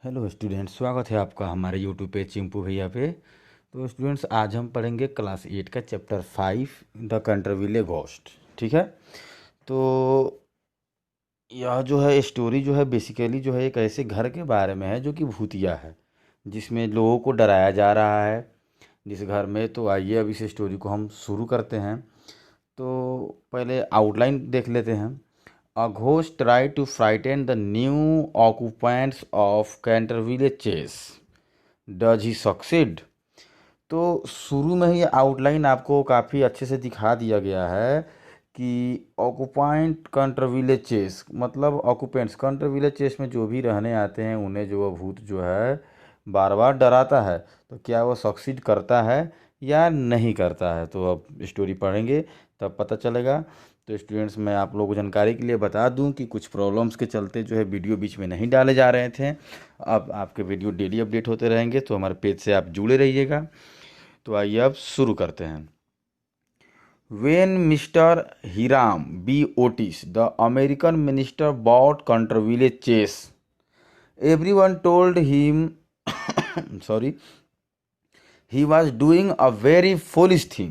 Hello students, स्वागत है आपका हमारे यूट्यूब पे चिंपू भैया पे। तो स्टूडेंट्स, आज हम पढ़ेंगे क्लास 8 का चैप्टर 5 द कंट्रविले घोस्ट। ठीक है। तो यह जो है स्टोरी जो है बेसिकली जो है एक ऐसे घर के बारे में है जो कि भूतिया है, जिसमें लोगों को डराया जा रहा है जिस घर में। तो आइए अब इस स्टोरी को हम शुरू करते हैं। तो पहले आउटलाइन देख लेते हैं। A ghost tried to frighten the new occupants of Canterville Chase. Does he succeed? तो शुरू में ही आउटलाइन आपको काफ़ी अच्छे से दिखा दिया गया है कि ऑक्यूपेंट कंट्रविले चेस, मतलब ऑक्यूपेंट्स कंट्रविले चेस में जो भी रहने आते हैं उन्हें जो भूत जो है बार बार डराता है। तो क्या वो सक्सीड करता है या नहीं करता है, तो अब स्टोरी पढ़ेंगे तब पता चलेगा। तो स्टूडेंट्स, मैं आप लोगों को जानकारी के लिए बता दूं कि कुछ प्रॉब्लम्स के चलते जो है वीडियो बीच में नहीं डाले जा रहे थे। अब आपके वीडियो डेली अपडेट होते रहेंगे, तो हमारे पेज से आप जुड़े रहिएगा। तो आइए अब शुरू करते हैं। When Mr. Hiram B. Otis, the American minister, bought Canterville Chase, everyone told him sorry, he was doing a very foolish thing.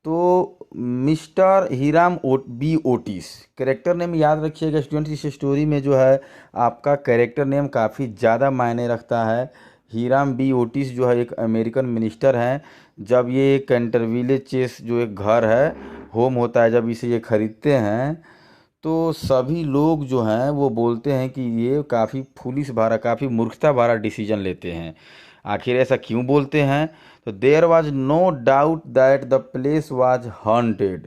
तो mister Hiram B Otis character name याद रखिएगा स्टूडेंट्स। इस स्टोरी में जो है आपका कैरेक्टर नेम काफ़ी ज़्यादा मायने रखता है। हीराम बी ओटिस जो है एक अमेरिकन मिनिस्टर हैं। जब ये कैंटरविले चेस जो एक घर है, होम होता है, जब इसे ये खरीदते हैं तो सभी लोग जो हैं वो बोलते हैं कि ये काफ़ी फुलिश भरा, काफ़ी मूर्खता भरा डिसीजन लेते हैं। आखिर ऐसा क्यों बोलते हैं? तो there was no doubt that the place was haunted.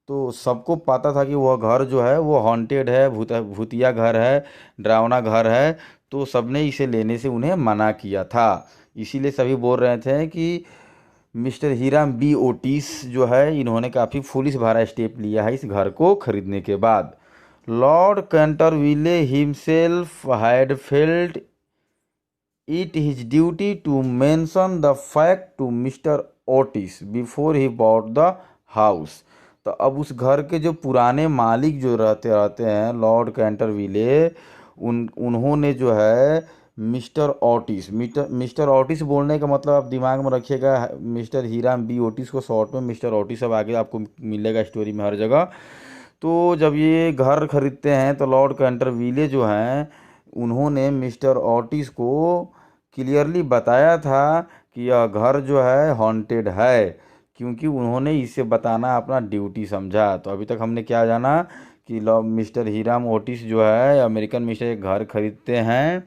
तो सबको पता था कि वह घर जो है वो हॉन्टेड है, भूतिया घर है, डरावना घर है। तो सबने इसे लेने से उन्हें मना किया था। इसीलिए सभी बोल रहे थे कि मिस्टर हीराम बी ओटिस जो है इन्होंने काफ़ी फुलिश भरा स्टेप लिया है इस घर को खरीदने के बाद। Lord Canterville himself had felt it his duty to mention the fact to Mister Otis before he bought the house. तो अब उस घर के जो पुराने मालिक जो रहते रहते हैं लॉर्ड कैंटरविले, उन्होंने जो है मिस्टर ओटिस बोलने का मतलब आप दिमाग में रखिएगा, मिस्टर हीराम बी ओटिस को शॉर्ट में मिस्टर ओटिस अब आगे आपको मिलेगा स्टोरी में हर जगह। तो जब ये घर खरीदते हैं तो लॉर्ड कैंटरविले जो हैं उन्होंने मिस्टर ओटिस को क्लियरली बताया था कि यह घर जो है हॉन्टेड है, क्योंकि उन्होंने इसे बताना अपना ड्यूटी समझा। तो अभी तक हमने क्या जाना कि मिस्टर हीराम ओटिस जो है अमेरिकन मिस्टर एक घर खरीदते हैं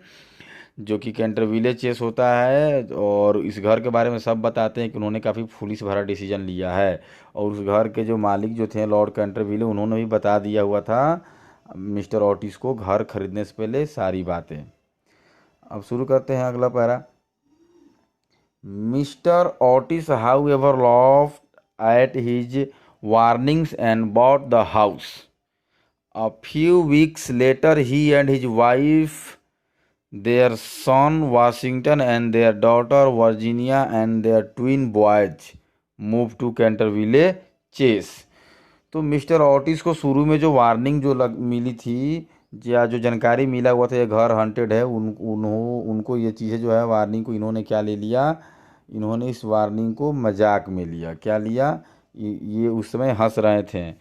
जो कि कैंटरविले चेस होता है, और इस घर के बारे में सब बताते हैं कि उन्होंने काफ़ी फुलिश भरा डिसीजन लिया है। और उस घर के जो मालिक जो थे लॉर्ड कैंटरविले, उन्होंने भी बता दिया हुआ था मिस्टर ओटिस को घर खरीदने से पहले सारी बातें। अब शुरू करते हैं अगला para. Mister Otis how ever laughed at his warnings and bought the house. A few weeks later, he and his wife, their son Washington, and their daughter Virginia, and their twin boys moved to Canterville Chase. तो mister Otis को शुरू में जो warning जो मिली थी या जो जानकारी मिला हुआ था ये घर हंटेड है, उनको ये चीज़ें जो है वार्निंग को इन्होंने क्या ले लिया, इन्होंने इस वार्निंग को मजाक में लिया। क्या लिया? ये उस समय हंस रहे थे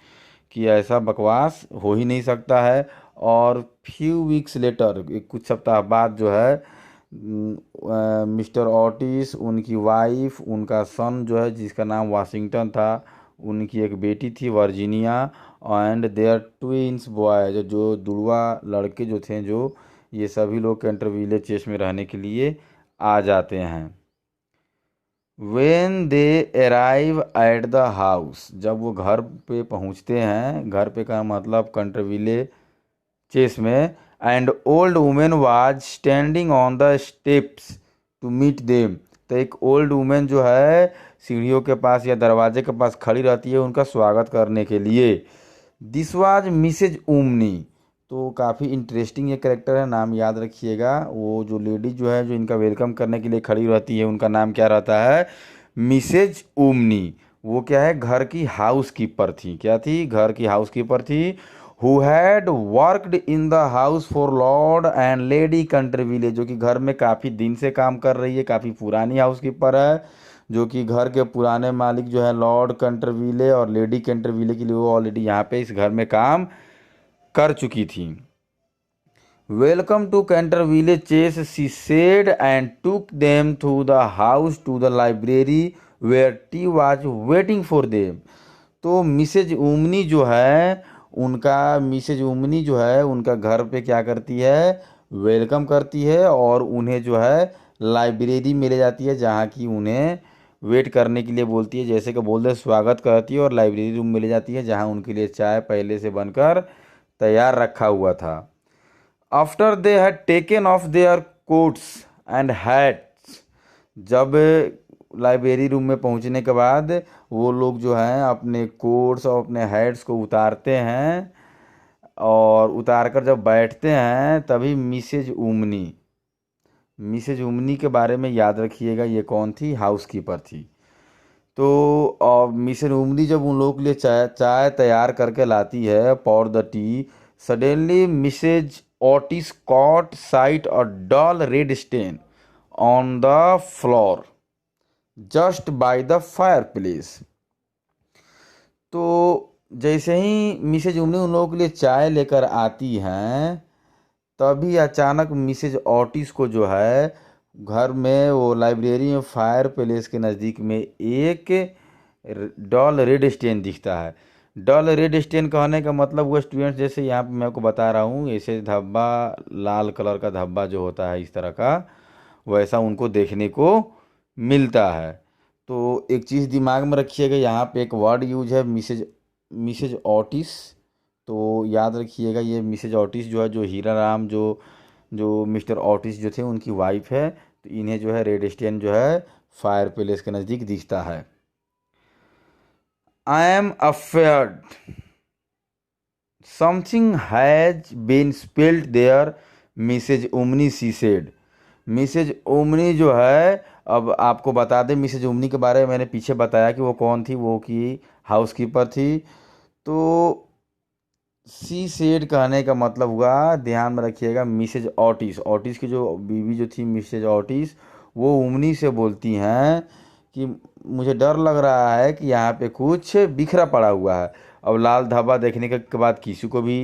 कि ऐसा बकवास हो ही नहीं सकता है। और फ्यू वीक्स लेटर, कुछ सप्ताह बाद जो है मिस्टर ओटिस, उनकी वाइफ, उनका सन जो है जिसका नाम वाशिंगटन था, उनकी एक बेटी थी Virginia, and their twins boy, जो जुड़वा लड़के जो थे, जो ये सभी लोग कैंटरविले चेस में रहने के लिए आ जाते हैं। When they arrive at the house, जब वो घर पे पहुंचते हैं, घर पे का मतलब कैंटरविले चेस में, and old women was standing on the steps to meet them. तो एक ओल्ड वुमेन जो है सीढ़ियों के पास या दरवाजे के पास खड़ी रहती है उनका स्वागत करने के लिए। This was Mrs Umney. तो काफ़ी इंटरेस्टिंग ये कैरेक्टर है, नाम याद रखिएगा। वो जो लेडी जो है जो इनका वेलकम करने के लिए खड़ी रहती है उनका नाम क्या रहता है? मिसेज उमनी। वो क्या है? घर की हाउस कीपर थी। क्या थी? घर की हाउस कीपर थी। Who had worked in the house for Lord and Lady Canterville, जो कि घर में काफ़ी दिन से काम कर रही है, काफ़ी पुरानी हाउसकीपर है, जो कि घर के पुराने मालिक जो है लॉर्ड कंट्रीविले और लेडी कंट्रीविले के लिए वो ऑलरेडी यहाँ पे इस घर में काम कर चुकी थी। Welcome to Canterville Chase she said and took them through the house to the library where tea was waiting for them. तो मिसेज उमनी जो है उनका घर पे क्या करती है, वेलकम करती है और उन्हें जो है लाइब्रेरी में ले जाती है, जहाँ की उन्हें वेट करने के लिए बोलती है, जैसे कि बोल दे स्वागत करती है, और लाइब्रेरी रूम में ले जाती है जहाँ उनके लिए चाय पहले से बनकर तैयार रखा हुआ था। After they had taken of their quotes and hats, जब लाइब्रेरी रूम में पहुंचने के बाद वो लोग जो हैं अपने कोट्स और अपने हैट्स को उतारते हैं, और उतार कर जब बैठते हैं तभी मिसेज उमनी के बारे में याद रखिएगा, ये कौन थी, हाउसकीपर थी। तो मिसेज उमनी जब उन लोगों के लिए चाय तैयार करके लाती है, pour the tea, suddenly Mrs Otis caught sight a dull red stain on the floor just by the fireplace. तो जैसे ही मिसेज उमनी उन लोगों के लिए चाय लेकर आती हैं, तभी अचानक मिसेज ऑटिस को जो है घर में वो लाइब्रेरी में फायर प्लेस के नज़दीक में एक डल रेड स्टेन दिखता है। डल रेड स्टेन कहने का मतलब वो स्टूडेंट्स, जैसे यहाँ पे मैं आपको बता रहा हूँ, ऐसे धब्बा, लाल कलर का धब्बा जो होता है इस तरह का, वैसा उनको देखने को मिलता है। तो एक चीज़ दिमाग में रखिएगा, यहाँ पे एक वर्ड यूज है मिसेज ऑटिस, तो याद रखिएगा ये मिसेज ऑटिस जो है, जो हीरा राम जो जो मिस्टर ऑटिस जो थे उनकी वाइफ है, तो इन्हें जो है रेड स्टेन जो है फायर प्लेस के नज़दीक दिखता है। I am afraid something has been spilled there Mrs Umney she said. Mrs Umney जो है, अब आपको बता दें मिसेज उमनी के बारे में मैंने पीछे बताया कि वो कौन थी, वो की हाउसकीपर थी। तो सी सेड कहने का मतलब हुआ, ध्यान में रखिएगा, मिसेज ऑटिस की जो बीवी जो थी मिसेज ऑटिस, वो उमनी से बोलती हैं कि मुझे डर लग रहा है कि यहाँ पे कुछ बिखरा पड़ा हुआ है। अब लाल धब्बा देखने के बाद किसी को भी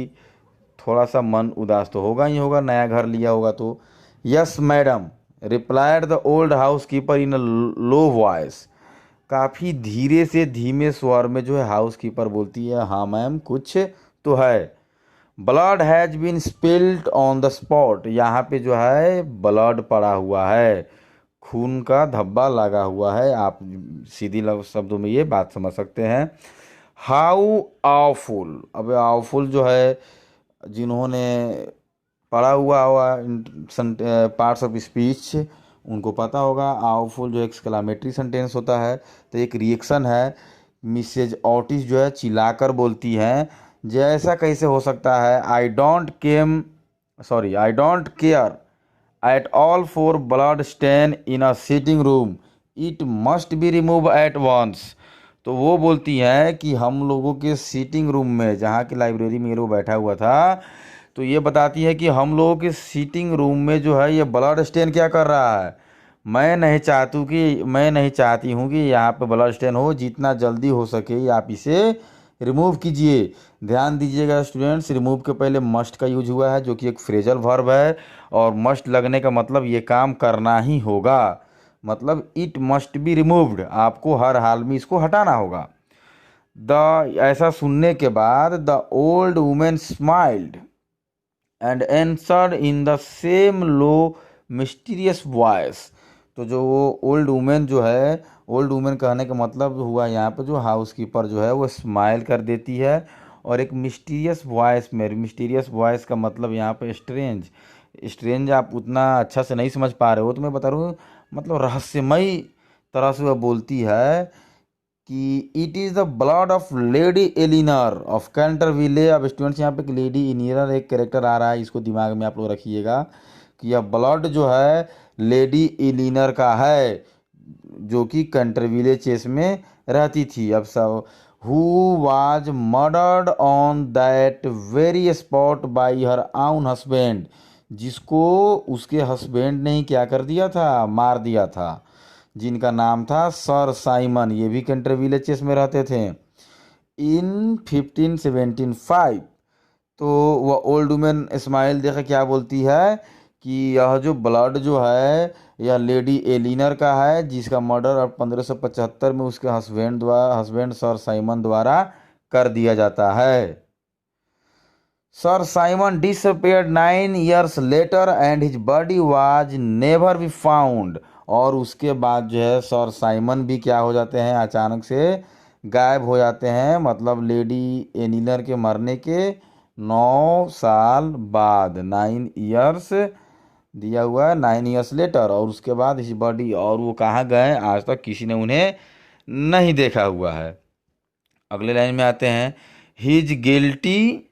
थोड़ा सा मन उदास तो होगा ही होगा, नया घर लिया होगा तो। Yes madam replied the old house keeper in a low voice, काफ़ी धीरे से धीमे स्वर में जो है हाउस कीपर बोलती है, हाँ मैम कुछ तो है। Blood has been spilled on the spot, यहाँ पे जो है ब्लड पड़ा हुआ है, खून का धब्बा लगा हुआ है, आप सीधी शब्दों में ये बात समझ सकते हैं। हाउ आवफुल, अब आवफुल जो है, जिन्होंने पढ़ा हुआ पार्ट्स ऑफ स्पीच उनको पता होगा, आवफुल जो एक्सक्लामेटरी सेंटेंस होता है, तो एक रिएक्शन है। मिसेज ऑटिस जो है चिल्लाकर बोलती हैं, जैसा कैसे हो सकता है, I don't care at all for blood stain in a sitting room, it must be remove at once. तो वो बोलती हैं कि हम लोगों के सीटिंग रूम में, जहाँ की लाइब्रेरी में वो बैठा हुआ था, तो ये बताती है कि हम लोगों के सीटिंग रूम में जो है ये ब्लड स्टेन क्या कर रहा है, मैं नहीं चाहती हूँ कि यहाँ पे ब्लड स्टेन हो, जितना जल्दी हो सके आप इसे रिमूव कीजिए। ध्यान दीजिएगा स्टूडेंट्स, रिमूव के पहले मस्ट का यूज हुआ है, जो कि एक फ्रेजल वर्ब है, और मस्ट लगने का मतलब ये काम करना ही होगा, मतलब इट मस्ट बी रिमूव्ड, आपको हर हाल में इसको हटाना होगा। ऐसा सुनने के बाद the old women smiled and answered in the same low mysterious voice. तो जो वो ओल्ड वुमेन जो है, ओल्ड वुमेन कहने का मतलब हुआ यहाँ पे जो हाउस कीपर जो है वो स्माइल कर देती है, और एक मिस्टीरियस वॉइस में, मिस्टीरियस वॉइस का मतलब यहाँ पे स्ट्रेंज आप उतना अच्छा से नहीं समझ पा रहे हो, तो मैं बता रहा हूँ, मतलब रहस्यमय तरह से वह बोलती है कि it is the blood of Lady Eleanor of Canterville. अब स्टूडेंट्स यहाँ पे लेडी एलिनर एक कैरेक्टर आ रहा है, इसको दिमाग में आप लोग रखिएगा कि यह ब्लड जो है लेडी एलिनर का है, जो कि कैंटरविले चेस में रहती थी। अब सब who was murdered on that very spot by her आउन हस्बैंड, जिसको उसके हस्बैंड ने ही क्या कर दिया था, मार दिया था, जिनका नाम था सर साइमन। ये भी कैंटरविले चेस में रहते थे। इन 1575 तो वह ओल्ड वुमेन स्माइल देखे क्या बोलती है कि यह जो ब्लड जो है यह लेडी एलिनर का है, जिसका मर्डर अब 1575 में उसके हस्बैंड सर साइमन द्वारा कर दिया जाता है। Sir Simon disappeared 9 years later and his body was never be found. और उसके बाद जो है सर साइमन भी क्या हो जाते हैं, अचानक से गायब हो जाते हैं, मतलब लेडी एलिनर के मरने के 9 साल बाद, 9 years दिया हुआ है, 9 years लेटर। और उसके बाद इस बॉडी, और वो कहाँ गए आज तक किसी ने उन्हें नहीं देखा हुआ है। अगले लाइन में आते हैं, his guilty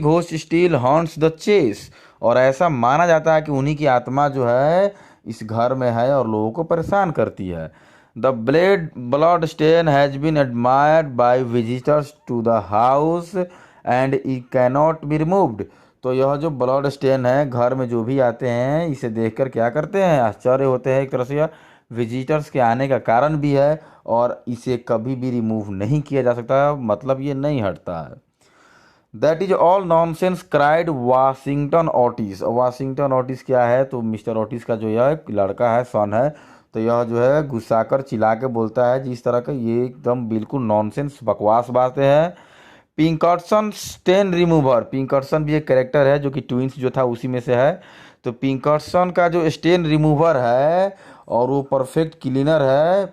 ghost still haunts the Chase. और ऐसा माना जाता है कि उन्हीं की आत्मा जो है इस घर में है और लोगों को परेशान करती है। The blood stain has been admired by visitors to the house and it cannot be removed. तो यह जो ब्लड स्टेन है, घर में जो भी आते हैं इसे देखकर क्या करते हैं, आश्चर्य होते हैं। एक तरह से यह विजिटर्स के आने का कारण भी है और इसे कभी भी रिमूव नहीं किया जा सकता, मतलब ये नहीं हटता है। That is all nonsense cried Washington Ottis. Washington Ottis क्या है, तो मिस्टर ऑटिस का जो यह लड़का है, सन है, तो यह जो है गुस्सा कर चिल्ला के बोलता है जिस तरह का, ये एकदम बिल्कुल नॉनसेंस बकवास बातें हैं। पिंकर्सन स्टेन रिमूवर, पिंकर्सन भी एक कैरेक्टर है जो कि ट्विंस जो था उसी में से है। तो पिंकर्सन का जो स्टेन रिमूवर है और वो परफेक्ट क्लीनर है,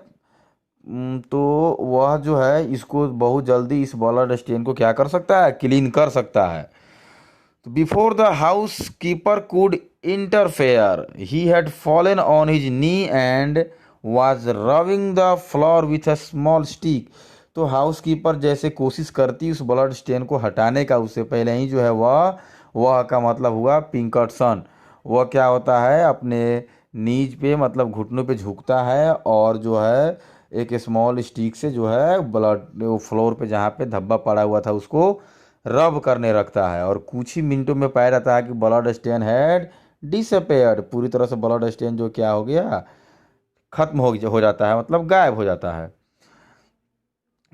तो वह जो है इसको बहुत जल्दी इस ब्लड स्टेन को क्या कर सकता है, क्लीन कर सकता है। तो before the house keeper could interfere he had fallen on his knee and was rubbing the floor with a small stick. तो हाउस कीपर जैसे कोशिश करती उस ब्लड स्टेन को हटाने का, उससे पहले ही जो है वह का मतलब हुआ पिंकर्सन, वह क्या होता है अपने नीज पे मतलब घुटनों पे झुकता है और जो है एक स्मॉल स्टिक से जो है ब्लड फ्लोर पे जहाँ पे धब्बा पड़ा हुआ था उसको रब करने रखता है। और कुछ ही मिनटों में पाया जाता है कि ब्लड स्टेन हैड डिसअपेयर्ड, पूरी तरह से ब्लड स्टेन जो क्या हो गया, खत्म हो जाता है, मतलब गायब हो जाता है।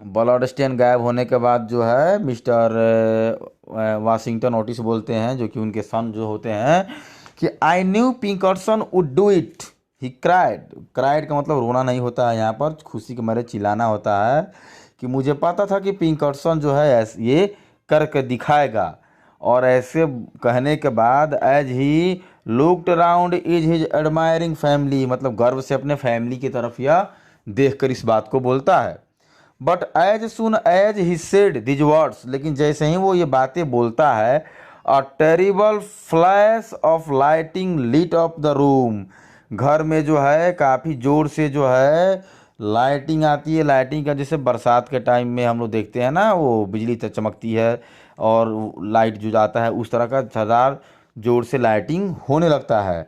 ब्लड स्टेन गायब होने के बाद जो है मिस्टर वाशिंगटन ऑटिस बोलते हैं, जो कि उनके सन जो होते हैं, कि I knew Pinkerton would do it. He cried, cried का मतलब रोना नहीं होता है, यहाँ पर खुशी के मारे चिल्लाना होता है, कि मुझे पता था कि पिंकर्सन जो है ये करके दिखाएगा। और ऐसे कहने के बाद as he looked around is his admiring family, मतलब गर्व से अपने फैमिली की तरफ यह देखकर इस बात को बोलता है। But as soon as he said these words, लेकिन जैसे ही वो ये बातें बोलता है, a terrible flash of lightning lit up the room. घर में जो है काफ़ी ज़ोर से जो है लाइटिंग आती है। लाइटिंग का जैसे बरसात के टाइम में हम लोग देखते हैं ना, वो बिजली चमकती है और लाइट जो जाता है, उस तरह का ज़्यादा ज़ोर से लाइटिंग होने लगता है।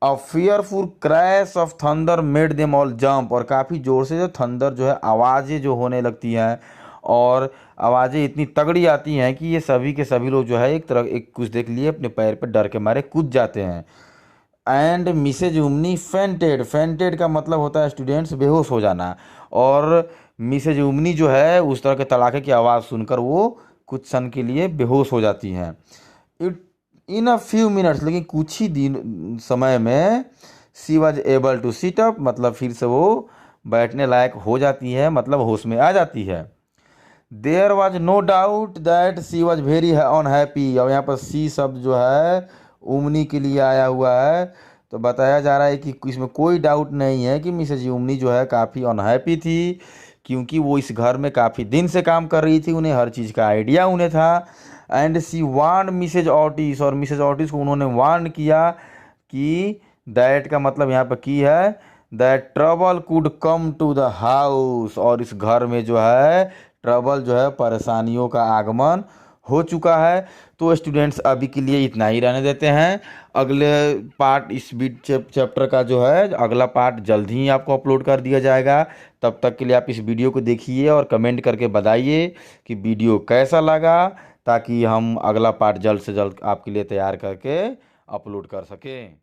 A fearful crash of thunder made them all jump, और काफ़ी ज़ोर से जो थंडर जो है आवाज़ें जो होने लगती हैं, और आवाज़ें इतनी तगड़ी आती हैं कि ये सभी के सभी लोग जो है एक कुछ देख लिए अपने पैर पे डर के मारे कूद जाते हैं। एंड मिसेज उमनी फेंटेड, फेंटेड का मतलब होता है स्टूडेंट्स बेहोश हो जाना, और मिसेज उमनी जो है उस तरह के तड़ाके की आवाज़ सुनकर वो कुछ क्षण के लिए बेहोश हो जाती हैं। It in a few minutes, लेकिन कुछ ही दिन समय में she was able to sit up, मतलब फिर से वो बैठने लायक हो जाती है, मतलब होश में आ जाती है। There was no doubt that she was very unhappy, और यहाँ पर सी शब्द जो है उमनी के लिए आया हुआ है, तो बताया जा रहा है कि इसमें कोई डाउट नहीं है कि मिसेज उमनी जो है काफ़ी अनहैप्पी थी, क्योंकि वो इस घर में काफ़ी दिन से काम कर रही थी, उन्हें हर चीज़ का आइडिया उन्हें था। And she warned Mrs Otis, और मिसेज ऑटिस को उन्होंने वार्न किया कि दैट का मतलब यहाँ पर की है that trouble could come to the house, और इस घर में जो है ट्रबल जो है परेशानियों का आगमन हो चुका है। तो स्टूडेंट्स अभी के लिए इतना ही रहने देते हैं। अगले पार्ट इस चैप्टर का जो है अगला पार्ट जल्द ही आपको अपलोड कर दिया जाएगा। तब तक के लिए आप इस वीडियो को देखिए और कमेंट करके बताइए कि वीडियो कैसा लगा, ताकि हम अगला पार्ट जल्द से जल्द आपके लिए तैयार करके अपलोड कर सकें।